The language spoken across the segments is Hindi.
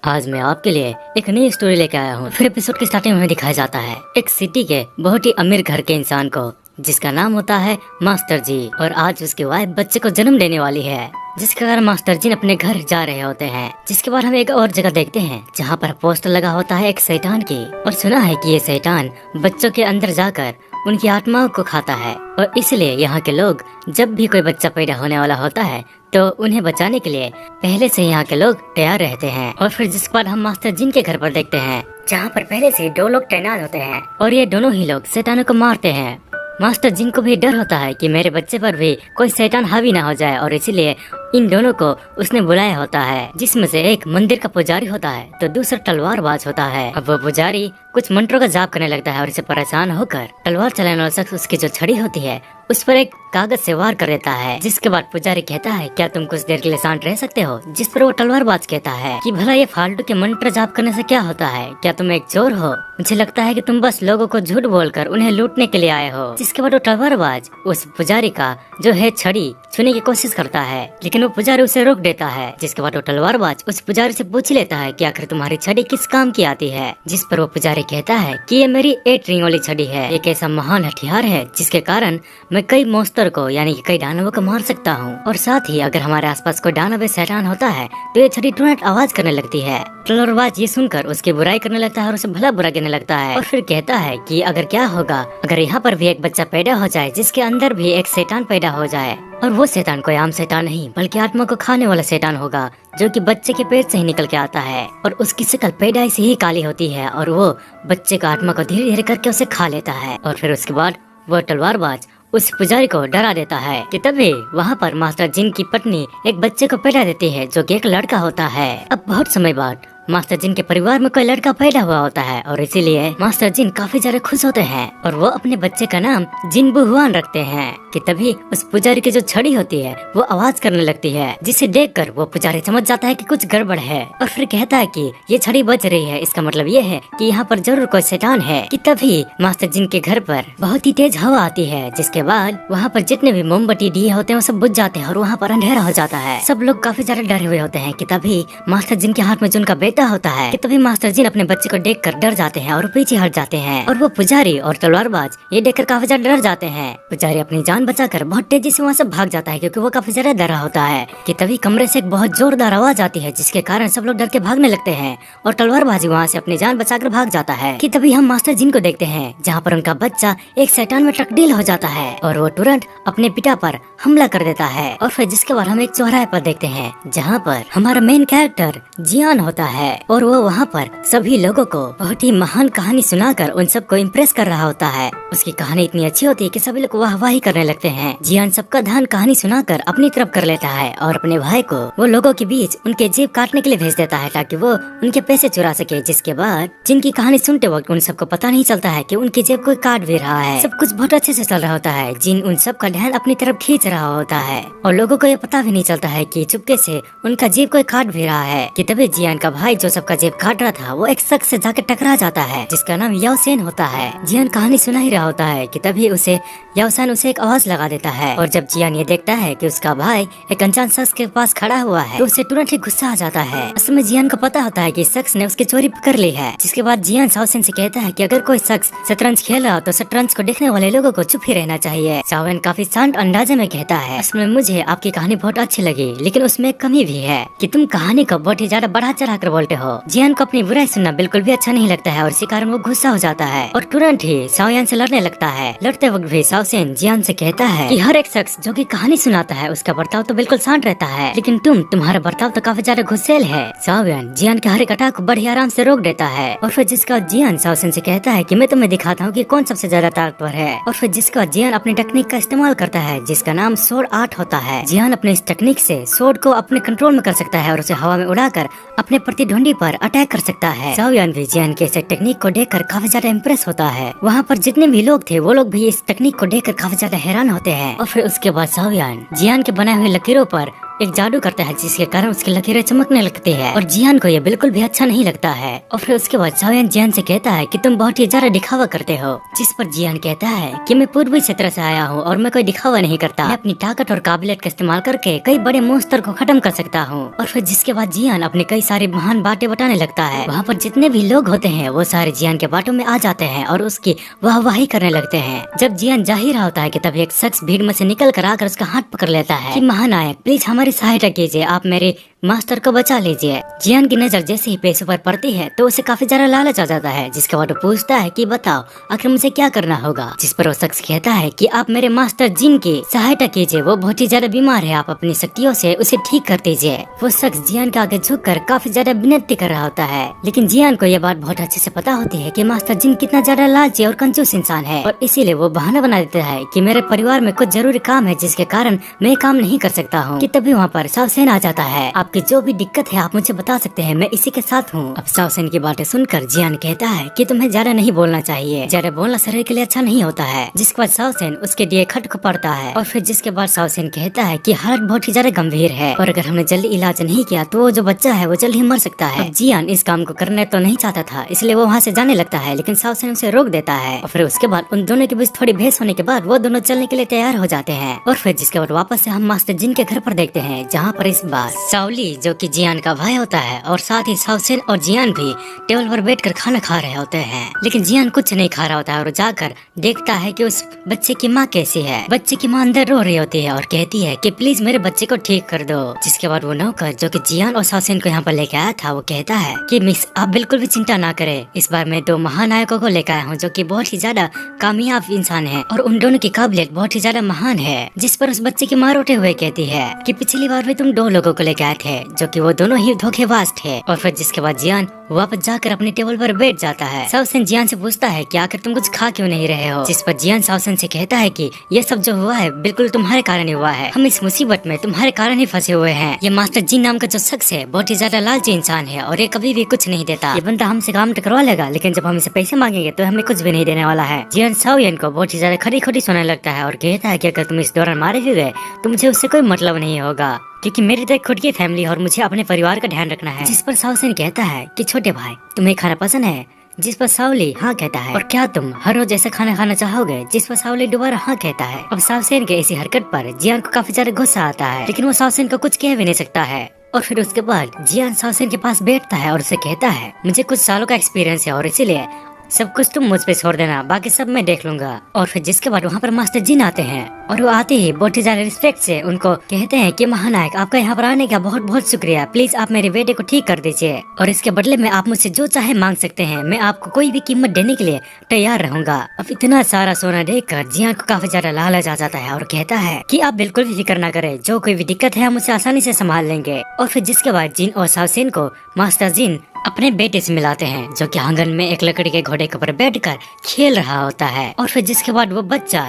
आज मैं आपके लिए एक नई स्टोरी लेके आया हूँ। फिर एपिसोड के स्टार्टिंग में दिखाया जाता है एक सिटी के बहुत ही अमीर घर के इंसान को, जिसका नाम होता है मास्टर जी। और आज उसकी वाइफ बच्चे को जन्म देने वाली है, जिसके कारण मास्टर जी अपने घर जा रहे होते हैं। जिसके बाद हम एक और जगह देखते हैं जहाँ पर पोस्टर लगा होता है एक शैतान की, और सुना है कि ये शैतान बच्चों के अंदर जाकर उनकी आत्माओं को खाता है। और इसलिए यहाँ के लोग जब भी कोई बच्चा पैदा होने वाला होता है तो उन्हें बचाने के लिए पहले से यहाँ के लोग तैयार रहते हैं। और फिर जिसके बाद हम मास्टर जिन के घर पर देखते हैं, जहाँ पर पहले से 2 लोग तैनात होते हैं और ये दोनों ही लोग शैतानों को मारते हैं। मास्टर जिन को भी डर होता है कि मेरे बच्चे पर भी कोई शैतान हावी ना हो जाए, और इसीलिए इन दोनों को उसने बुलाया होता है, जिसमें से एक मंदिर का पुजारी होता है तो दूसरा तलवारबाज होता है। अब वो पुजारी कुछ मंत्रों का जाप करने लगता है और इसे परेशान होकर तलवार चलाने वाला शख्स उसकी जो छड़ी होती है उस पर एक कागज से वार कर देता है। जिसके बाद पुजारी कहता है, क्या तुम कुछ देर के लिए शांत रह सकते हो? जिस पर वो तलवारबाज कहता है कि भला ये फालतू के मंत्र जाप करने से क्या होता है? क्या तुम एक चोर हो? मुझे लगता है कि तुम बस लोगों को झूठ बोलकर उन्हें लूटने के लिए आए हो। जिसके बाद वो तलवारबाज उस पुजारी का जो है छड़ी छूने की कोशिश करता है, लेकिन वो पुजारी उसे रोक देता है। जिसके बाद वो तलवारबाज उस पुजारी से पूछ लेता है कि आखिर तुम्हारी छड़ी किस काम की आती है? जिस पर वो पुजारी कहता है कि ये मेरी 8 रिंग वाली छड़ी है, एक ऐसा महान हथियार है जिसके कारण मैं कई मॉन्स्टर को यानी कि कई दानवों को मार सकता हूँ। और साथ ही अगर हमारे आसपास कोई दानव या शैतान होता है तो ये छड़ी तुरंत आवाज करने लगती है। तलवारबाज ये सुनकर उसकी बुराई करने लगता है और उसे भला बुरा कहने लगता है, और फिर कहता है कि अगर क्या होगा अगर यहाँ पर भी एक बच्चा पैदा हो जाए जिसके अंदर भी एक शैतान पैदा हो जाए, और वो शैतान कोई आम शैतान नहीं बल्कि आत्मा को खाने वाला शैतान होगा, जो कि बच्चे के पेट से ही निकल के आता है। और उसकी शक्ल पैदाइश से ही काली होती है और वो बच्चे का आत्मा को धीरे धीरे करके उसे खा लेता है। और फिर उसके बाद वो तलवारबाज उस पुजारी को डरा देता है कि तभी वहाँ पर मास्टर जिन की पत्नी एक बच्चे को पैदा देती है, जो कि एक लड़का होता है। अब बहुत समय बाद मास्टर जिन के परिवार में कोई लड़का पैदा हुआ होता है और इसीलिए मास्टर जिन काफी ज्यादा खुश होते हैं और वो अपने बच्चे का नाम जिन बुहुआन रखते हैं। कि तभी उस पुजारी की जो छड़ी होती है वो आवाज करने लगती है, जिसे देखकर वो पुजारी समझ जाता है कि कुछ गड़बड़ है, और फिर कहता है कि ये छड़ी बज रही है, इसका मतलब ये है कि यहाँ पर जरूर कोई शैतान है। कि तभी मास्टर जिन के घर पर बहुत ही तेज हवा आती है, जिसके बाद वहाँ पर जितने भी मोमबत्ती दिए होते हैं वो सब बुझ जाते हैं और वहाँ पर अंधेरा हो जाता है। सब लोग काफी ज्यादा डरे हुए होते हैं। कि तभी मास्टर जिन के हाथ में जो उनका बेटा होता है, कि तभी मास्टर जिन अपने बच्चे को देखकर डर जाते हैं और पीछे हट जाते हैं, और वो पुजारी और तलवारबाज ये देखकर काफी ज्यादा डर जाते हैं। पुजारी अपनी जान बचाकर बहुत तेजी से वहाँ से भाग जाता है क्योंकि वो काफी ज्यादा डरा होता है। कि तभी कमरे से एक बहुत जोरदार आवाज आती है, जिसके कारण सब लोग डर के भागने लगते हैं और तलवारबाजी वहाँ से अपनी जान बचाकर भाग जाता है। कि तभी हम मास्टर जिन को देखते हैं जहाँ पर उनका बच्चा एक शैतान में तब्दील हो जाता है और वो तुरंत अपने पिता पर हमला कर देता है। और फिर जिसके बाद हम एक चौराहे पर देखते हैं जहाँ पर हमारा मेन कैरेक्टर जियान होता है, और वो वहाँ पर सभी लोगों को बहुत ही महान कहानी सुनाकर उन सबको इम्प्रेस कर रहा होता है। उसकी कहानी इतनी अच्छी होती है कि सभी लोग वाहवाही करने लगते हैं। जियान सबका ध्यान कहानी सुनाकर अपनी तरफ कर लेता है और अपने भाई को वो लोगों के बीच उनके जेब काटने के लिए भेज देता है ताकि वो उनके पैसे चुरा सके। जिसके बाद जिनकी कहानी सुनते वक्त उन सबको पता नहीं चलता है कि उनकी जेब कोई काट भी रहा है। सब कुछ बहुत अच्छे से चल रहा होता है। जिन उन सब का ध्यान अपनी तरफ खींच रहा होता है और लोगों को ये पता भी नहीं चलता है कि चुपके से उनका जेब कोई काट भी रहा है। कि तभी जियान का भाई जो सबका जेब काट रहा था वो एक शख्स से जाकर टकरा जाता है, जिसका नाम याओसेन होता है। जियान कहानी सुना ही रहा होता है कि तभी उसे याओसेन उसे एक आवाज लगा देता है, और जब जियान ये देखता है कि उसका भाई एक अनजान शख्स के पास खड़ा हुआ है तो उसे तुरंत ही गुस्सा आ जाता है। असल में जियान को पता होता है कि शख्स ने उसकी चोरी पकड़ ली है। जिसके बाद जियान याओसेन से कहता है कि अगर कोई शख्स शतरंज खेल रहा हो तो शतरंज को देखने वाले लोगों को चुप ही रहना चाहिए। याओसेन काफी शांत अंदाजे में कहता है, असल में मुझे आपकी कहानी बहुत अच्छी लगी, लेकिन उसमें एक कमी भी है कि तुम कहानी को बहुत ही ज्यादा बढ़ा चढ़ा कर बोलते हो। जियान को अपनी बुराई सुनना बिल्कुल भी अच्छा नहीं लगता है और इसी कारण वो गुस्सा हो जाता है और तुरंत ही शाओयान से लड़ने लगता है। लड़ते वक्त भी याओसेन जियान से कहता है कि हर एक शख्स जो कि कहानी सुनाता है उसका बर्ताव तो बिल्कुल शांत रहता है, लेकिन तुम्हारा बर्ताव तो काफी ज्यादा गुस्सेल है। शाओयान जियान के हर एक अटैक को बड़े आराम से रोक देता है, और फिर जिसका जियान शाओसेन से कहता है कि मैं तुम्हें दिखाता हूँ कि कौन सबसे ज्यादा ताकतवर है। और फिर जिसका जियान अपनी टेक्निक का इस्तेमाल करता है जिसका नाम सोर्ड आर्ट होता है। जियान अपने इस टेक्निक से सोर्ड को अपने कंट्रोल में कर सकता है और उसे हवा में उड़ाकर अपने प्रतिद्वंदी पर अटैक कर सकता है। शाओयान भी जियान के इस टेक्निक को देखकर काफी ज्यादा इम्प्रेस होता है। वहाँ पर जितने भी लोग थे वो लोग भी इस टेक्निक को देखकर काफी ज्यादा हैरान होते हैं। और फिर उसके बाद शाओयान जियान के बनाए हुए लकीरों पर एक जादू करता है, जिसके कारण उसकी लकीरें चमकने लगती है और जियान को ये बिल्कुल भी अच्छा नहीं लगता है। और फिर उसके बाद शाओयान जियान से कहता है कि तुम बहुत ही ज्यादा दिखावा करते हो। जिस पर जियान कहता है कि मैं पूर्वी क्षेत्र से आया हूँ और मैं कोई दिखावा नहीं करता, मैं अपनी ताकत और काबिलियत का इस्तेमाल करके कई बड़े मॉन्स्टर को खत्म कर सकता हूँ। और फिर जिसके बाद जियान अपने कई सारे महान जियान बातें बताने लगता है। वहाँ पर जितने भी लोग होते हैं वो सारे जियान के बातों में आ जाते हैं और उसकी वाहवाही करने लगते हैं। जब जियान जा ही रहा होता है कि तभी एक शख्स भीड़ में से निकल कर आकर उसका हाथ पकड़ लेता है कि महानायक प्लीज हमारी सहायता कीजिए, आप मेरे मास्टर को बचा लीजिए। जियान की नजर जैसे ही पैसों पर पड़ती है तो उसे काफी ज्यादा लालच आ जाता है, जिसके बाद वो पूछता है कि बताओ आखिर मुझे क्या करना होगा। जिस पर वो शख्स कहता है कि आप मेरे मास्टर जिन की सहायता कीजिए, वो बहुत ही ज्यादा बीमार है, आप अपनी शक्तियों से उसे ठीक कर दीजिए। वो शख्स जियान के आगे झुककर काफी ज्यादा विनती कर रहा होता है, लेकिन जियान को यह बात बहुत अच्छे से पता होती है कि मास्टर जिन कितना ज्यादा लालची और कंजूस इंसान है, और इसीलिए वो बहाना बना देता है कि मेरे परिवार में कुछ जरूरी काम है जिसके कारण मैं काम नहीं कर सकता हूँ। कि तभी वहाँ पर सावसेन आ जाता है। आपकी जो भी दिक्कत है आप मुझे बता सकते हैं, मैं इसी के साथ हूँ। अब सावसेन की बातें सुनकर जियान कहता है कि तुम्हें ज्यादा नहीं बोलना चाहिए, ज्यादा बोलना शरीर के लिए अच्छा नहीं होता है। जिसके बाद सावसेन उसके दिए खट को पड़ता है और फिर जिसके बाद सावसेन कहता है कि हालत बहुत ही ज्यादा गंभीर है और अगर हमने जल्दी इलाज नहीं किया तो वो जो बच्चा है वो जल्द ही मर सकता है। जियान इस काम को करने तो नहीं चाहता था, इसलिए वो वहाँ से जाने लगता है, लेकिन सावसेन उसे रोक देता है और फिर उसके बाद उन दोनों के बीच थोड़ी बहस होने के बाद वो दोनों चलने के लिए तैयार हो जाते हैं। और फिर जिसके बाद वापस से हम मास्टर जिन के घर पर देखते हैं, जहाँ पर इस बार सावली जो कि जियान का भाई होता है और साथ ही सावसेन और जियान भी टेबल पर बैठकर खाना खा रहे होते हैं। लेकिन जियान कुछ नहीं खा रहा होता है और जाकर देखता है कि उस बच्चे की माँ कैसी है। बच्चे की माँ अंदर रो रही होती है और कहती है कि प्लीज मेरे बच्चे को ठीक कर दो। जिसके बाद वो नौकर जो कि जियान और सावसेन को यहाँ पर लेके आया था वो कहता है कि मिस आप बिल्कुल भी चिंता ना करें, इस बार मैं 2 महानायकों को लेकर आया हूँ जो कि बहुत ही ज्यादा कामयाब इंसान है और उन दोनों की काबिलियत बहुत ही ज्यादा महान है। जिस पर उस बच्चे की माँ रोते हुए कहती है कि पिछली बार भी तुम 2 लोगों को लेकर आए थे जो कि वो दोनों ही धोखेबाज थे। और फिर जिसके बाद जियान वापस जाकर अपने टेबल पर बैठ जाता है। सावसेन जियान से पूछता है कि आखिर तुम कुछ खा क्यों नहीं रहे हो। जिस पर जियान सावसेन से कहता है कि ये सब जो हुआ है बिल्कुल तुम्हारे कारण ही हुआ है, हम इस मुसीबत में तुम्हारे कारण ही फंसे हुए हैं। ये मास्टर जिन नाम का जो शख्स है बहुत ही ज्यादा लालची इंसान है और ये कभी भी कुछ नहीं देता। ये बंदा हमसे काम तो करवा लेगा लेकिन जब हम इसे पैसे मांगेंगे तो हमें कुछ भी नहीं देने वाला है। जियान सावयन को बहुत ही ज्यादा खड़ी खड़ी सुनने लगता है और कहता है कि अगर तुम इस दौरान मारे भी गए तो मुझे उससे कोई मतलब नहीं होगा, क्योंकि मेरी तो एक खुद की फैमिली और मुझे अपने परिवार का ध्यान रखना है। जिस पर सावसेन कहता है कि छोटे भाई तुम्हें खाना पसंद है। जिस पर सावली हाँ कहता है और क्या तुम हर रोज ऐसा खाना खाना चाहोगे। जिस पर सावली दोबारा हाँ कहता है। अब सावसेन के इसी हरकत पर जियान को काफी ज्यादा गुस्सा आता है, लेकिन वो सावसेन को कुछ कह भी नहीं सकता है। और फिर उसके बाद जियान सावसेन के पास बैठता है और उसे कहता है मुझे कुछ सालों का एक्सपीरियंस है और इसीलिए सब कुछ तुम मुझ पे छोड़ देना, बाकी सब मैं देख लूंगा। और फिर जिसके बाद वहाँ पर मास्टर जिन आते हैं और वो आते ही बहुत ही ज्यादा रिस्पेक्ट से उनको कहते हैं कि महानायक आपका यहाँ पर आने का बहुत बहुत शुक्रिया, प्लीज आप मेरे बेटे को ठीक कर दीजिए और इसके बदले में आप मुझसे जो चाहे मांग सकते हैं, मैं आपको कोई भी कीमत देने के लिए तैयार रहूंगा। अब इतना सारा सोना देखकर जियान को काफी ज्यादा लालच आ जाता है और कहता है कि आप बिल्कुल भी फिक्र न करें, जो कोई भी दिक्कत है हम उसे आसानी से संभाल लेंगे। और फिर जिसके बाद जिन और सावसेन को मास्टर जिन अपने बेटे से मिलाते हैं जो कि आंगन में एक लकड़ी के घोड़े के ऊपर बैठकर खेल रहा होता है। और फिर जिसके बाद वो बच्चा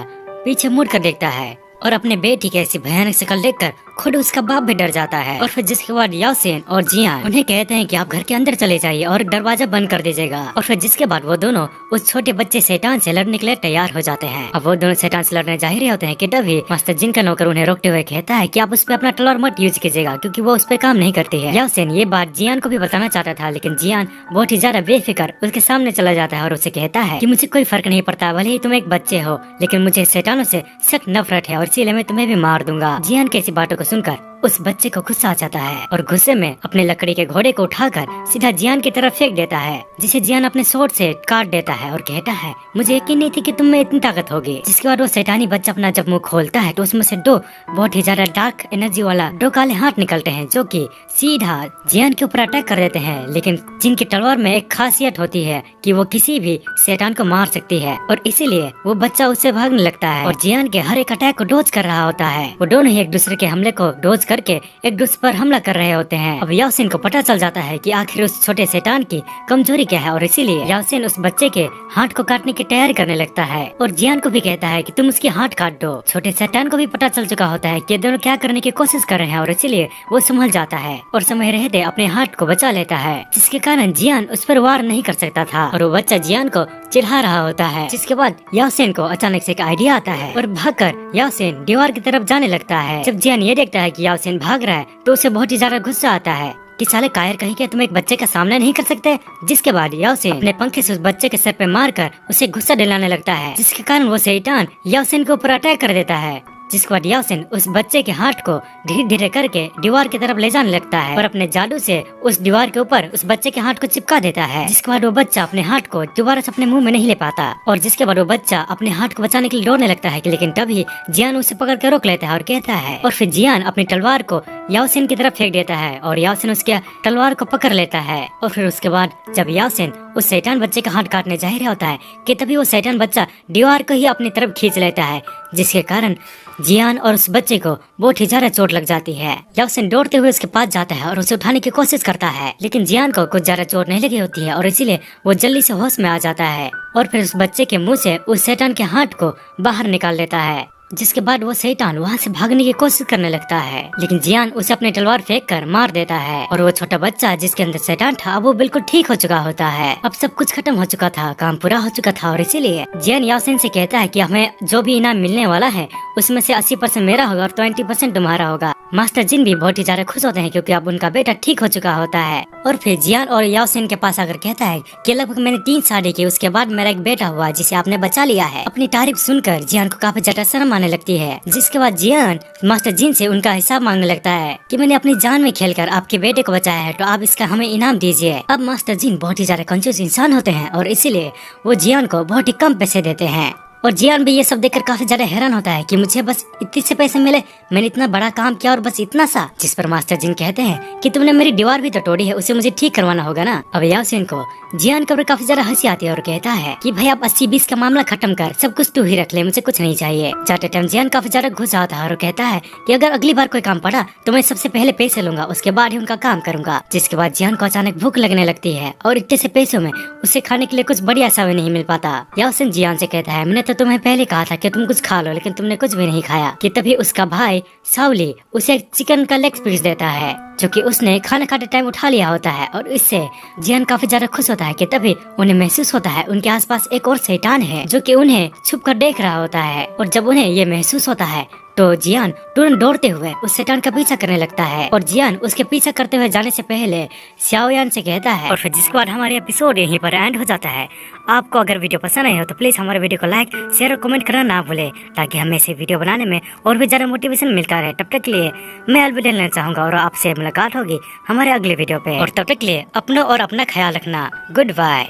पीछे मुड़ कर देखता है और अपने बेटी की ऐसी भयानक शक्ल देखकर खुद उसका बाप भी डर जाता है। और फिर जिसके बाद यासेन और जियान उन्हें कहते हैं कि आप घर के अंदर चले जाइए और दरवाजा बंद कर दीजिएगा। और फिर जिसके बाद वो दोनों उस छोटे बच्चे शैतान से लड़ने के लिए तैयार हो जाते हैं। अब वो दोनों शैतान से लड़ने जा ही रहे होते हैं कि तभी मास्टर जिन का नौकर उन्हें रोकते हुए कहता है कि आप उस पर अपना तलवार मत यूज कीजिएगा क्योंकि वो उस पर काम नहीं करती है। यासेन ये बात जियान को भी बताना चाहता था, लेकिन जियान बहुत ही ज्यादा बेफिक्र उसके सामने चला जाता है और उसे कहता है कि मुझे कोई फर्क नहीं पड़ता, भले ही तुम एक बच्चे हो, लेकिन मुझे शैतानों से सख्त नफरत है और इसीलिए मैं तुम्हें भी मार दूंगा। जियान की ऐसी बातों को सुनकर उस बच्चे को गुस्सा आ जाता है और गुस्से में अपने लकड़ी के घोड़े को उठाकर सीधा जियान की तरफ फेंक देता है, जिसे जियान अपने स्वॉर्ड से काट देता है और कहता है मुझे यकीन नहीं थी कि तुम में इतनी ताकत होगी। जिसके बाद वो शैतानी बच्चा अपना जब मुंह खोलता है तो उसमें से 2 बहुत ही ज्यादा डार्क एनर्जी वाला 2 काले हाथ निकलते हैं जो कि सीधा जियान के ऊपर अटैक कर देते हैं। लेकिन जिनकी तलवार में एक खासियत होती है कि वो किसी भी शैतान को मार सकती है और इसीलिए वो बच्चा उससे भागने लगता है और जियान के हर एक अटैक को डोज कर रहा होता है। वो दोनों ही एक दूसरे के हमले को डोज करके एक दूसरे पर हमला कर रहे होते हैं। अब यासेन को पता चल जाता है कि आखिर उस छोटे शैतान की कमजोरी क्या है और इसीलिए यासेन उस बच्चे के हाथ को काटने की तैयारी करने लगता है और जियान को भी कहता है कि तुम उसके हाथ काट दो। छोटे शैतान को भी पता चल चुका होता है कि दोनों क्या करने की कोशिश कर रहे हैं और इसीलिए वो संभल जाता है और समय रहते अपने हाथ को बचा लेता है, जिसके कारण जियान उस पर वार नहीं कर सकता था और वो बच्चा जियान को चिढ़ा रहा होता है। जिसके बाद यासेन को अचानक से एक आइडिया आता है और भागकर यासेन दीवार की तरफ जाने लगता है। जब जियान ये देखता है कि यासेन भाग रहा है तो उसे बहुत ही ज्यादा गुस्सा आता है कि साले कायर कहीं के तुम एक बच्चे का सामना नहीं कर सकते। जिसके बाद यासेन अपने पंखे से उस बच्चे के सर पे मारकर उसे गुस्सा दिलाने लगता है, जिसके कारण वो शैतान यासेन के ऊपर अटैक कर देता है जिसके बाद याओसेन उस बच्चे के हाथ को धीरे धीरे करके दीवार की तरफ ले जाने लगता है और अपने जादू से उस दीवार के ऊपर उस बच्चे के हाथ को चिपका देता है। जिसके बाद वो बच्चा अपने हाथ को दोबारा से अपने मुंह में नहीं ले पाता और जिसके बाद वो बच्चा अपने हाथ को बचाने के लिए दौड़ने लगता है लेकिन तभी जियान उसे पकड़ कर रोक लेता है और कहता है, और फिर जियान अपनी तलवार को याओसेन की तरफ फेंक देता है और याओसेन उसके तलवार को पकड़ लेता है। और फिर उसके बाद जब याओसेन उस शैतान बच्चे का हाथ काटने जा रहा होता है कि तभी वो शैतान बच्चा दीवार को ही अपनी तरफ खींच लेता है, जिसके कारण जियान और उस बच्चे को बहुत ही ज्यादा चोट लग जाती है। याओसेन दौड़ते हुए उसके पास जाता है और उसे उठाने की कोशिश करता है लेकिन जियान को कुछ ज्यादा चोट नहीं लगी होती है और इसीलिए वो जल्दी से होश में आ जाता है और फिर उस बच्चे के मुंह से उस शैतान के हाथ को बाहर निकाल लेता है। जिसके बाद वो शैतान वहाँ से भागने की कोशिश करने लगता है लेकिन जियान उसे अपने तलवार फेंक कर मार देता है और वो छोटा बच्चा जिसके अंदर शैतान था वो बिल्कुल ठीक हो चुका होता है। अब सब कुछ खत्म हो चुका था, काम पूरा हो चुका था और इसीलिए जियान याओसेन से कहता है कि हमें जो भी इनाम मिलने वाला है उसमें से 80% मेरा होगा और 20% तुम्हारा होगा। मास्टर जिन भी बहुत ही ज्यादा खुश होते हैं क्योंकि अब उनका बेटा ठीक हो चुका होता है और फिर जियान और याओसेन के पास आकर कहता है कि लगभग मैंने 3 शादी की, उसके बाद मेरा एक बेटा हुआ जिसे आपने बचा लिया है। अपनी तारीफ सुनकर जियान को काफी ज्यादा शर्म आने लगती है। जिसके बाद जियान मास्टर जिन से उनका हिसाब मांगने लगता है कि मैंने अपनी जान में खेलकर आपके बेटे को बचाया है तो आप इसका हमें इनाम दीजिए। अब मास्टर जिन बहुत ही ज्यादा कंजूस इंसान होते हैं और इसीलिए वो जियान को बहुत ही कम पैसे देते हैं और जियान भी ये सब देखकर काफी ज्यादा हैरान होता है कि मुझे बस इतने से पैसे मिले, मैंने इतना बड़ा काम किया और बस इतना सा। जिस पर मास्टर जिन कहते हैं कि तुमने मेरी दीवार भी तो तोड़ी है, उसे मुझे ठीक करवाना होगा ना। अब याओसेन को जियान के ऊपर काफी ज्यादा हंसी आती है और कहता है कि भाई आप 80-20 का मामला खत्म कर, सब कुछ तू ही रख ले, मुझे कुछ नहीं चाहिए। जाते टाइम जियान काफी ज्यादा गुस्सा आता है और कहता है कि अगर अगली बार कोई काम पड़ा तो मैं सबसे पहले पैसे लूंगा, उसके बाद ही उनका काम करूंगा। जिसके बाद जियान को अचानक भूख लगने लगती है और इतने से पैसों में उसे खाने के लिए कुछ बढ़िया सा भी नहीं मिल पाता। याओसेन जियान से कहता है मैंने तो तुम्हें पहले कहा था कि तुम कुछ खा लो लेकिन तुमने कुछ भी नहीं खाया। कि तभी उसका भाई साउली उसे एक चिकन का लेग पीस देता है जो कि उसने खाना खाते टाइम उठा लिया होता है और इससे जियान काफी ज्यादा खुश होता है कि तभी उन्हें महसूस होता है उनके आसपास एक और शैतान है जो कि उन्हें छुप कर देख रहा होता है। और जब उन्हें ये महसूस होता है तो जियान तुरंत दौड़ते हुए उस शैतान का पीछा करने लगता है और जियान उसके पीछा करते हुए जाने से पहले शाओयान से कहता है। और फिर जिसके बाद हमारे एपिसोड यहीं पर एंड हो जाता है। आपको अगर वीडियो पसंद आई हो तो प्लीज हमारे वीडियो को लाइक, शेयर और कमेंट करना ना भूले ताकि हमें ऐसे वीडियो बनाने में और भी ज्यादा मोटिवेशन मिलता रहे। तब तक के लिए मैं अलविदा लेना चाहूंगा और आपसे मुलाकात होगी हमारे अगले वीडियो पे और तब तक के लिए अपना और अपना ख्याल रखना। Good bye.